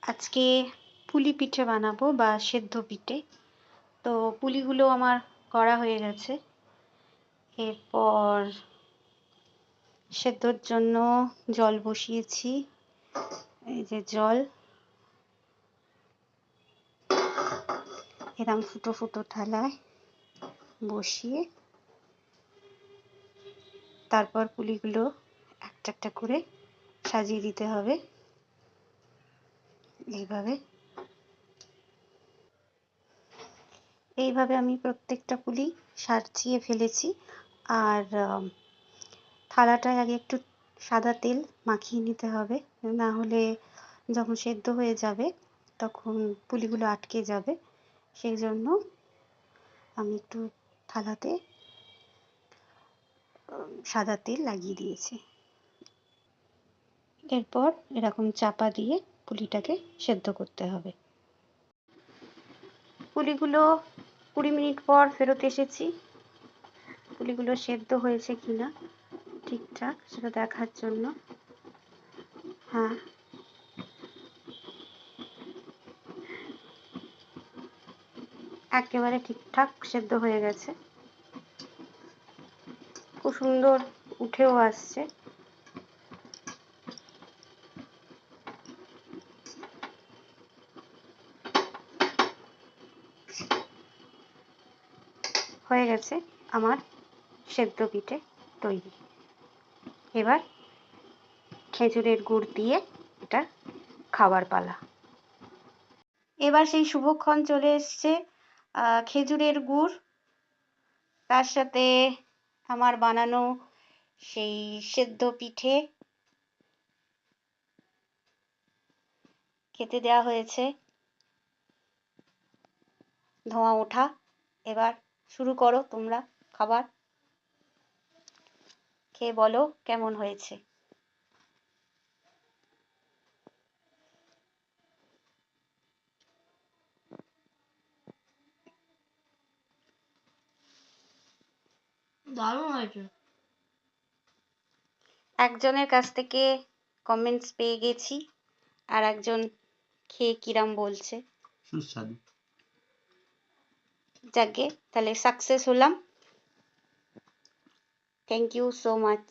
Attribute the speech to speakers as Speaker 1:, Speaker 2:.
Speaker 1: আজকে পুলি পিঠে বানাবো বা সেদ্ধ পিঠে। তো পুলিগুলো আমার করা হয়ে গেছে। এরপর সেদ্ধর জন্য জল বসিয়েছি। এই যে জল, এরকম ফুটো ফুটো থালায় বসিয়ে তারপর পুলিগুলো একটা একটা করে সাজিয়ে দিতে হবে এইভাবে আমি প্রত্যেকটা পুলি সাজিয়ে ফেলেছি। আর থালাটায় আগে একটু সাদা তেল মাখিয়ে নিতে হবে, না হলে যখন সেদ্ধ হয়ে যাবে তখন পুলিগুলো আটকে যাবে। সেই জন্য আমি একটু থালাতে সাদা তেল লাগিয়ে দিয়েছি। এরপর এরকম চাপা দিয়ে পুলিটাকে সেদ্ধ করতে হবে। পুলিগুলো 20 মিনিট পর ফেরত এসেছি। পুলিগুলো সেদ্ধ হয়েছে কিনা ঠিকঠাক সেটা দেখার জন্য। হ্যাঁ, একেবারে ঠিকঠাক সেদ্ধ হয়ে গেছে, খুব সুন্দর উঠেও আসছে। হয়ে গেছে আমার সেদ্ধ পিঠে তৈরি। এবার খেজুরের গুড় দিয়ে এটা খাওয়ার পালা। এবার সেই শুভক্ষণ চলে এসছে। খেজুরের গুড়, তার সাথে আমার বানানো সেই সেদ্ধ পিঠে খেতে দেওয়া হয়েছে। ধোঁয়া ওঠা। এবার শুরু করো তোমরা খাবার। খেয়ে বলো কেমন হয়েছে।
Speaker 2: দারুণ হয়েছে।
Speaker 1: একজনের কাছ থেকে কমেন্টস পেয়ে গেছি, আর একজন খেয়ে কিরাম বলছে।
Speaker 2: সুস্বাদু।
Speaker 1: যাকে তাহলে সাকসেস হলাম। Thank you so much.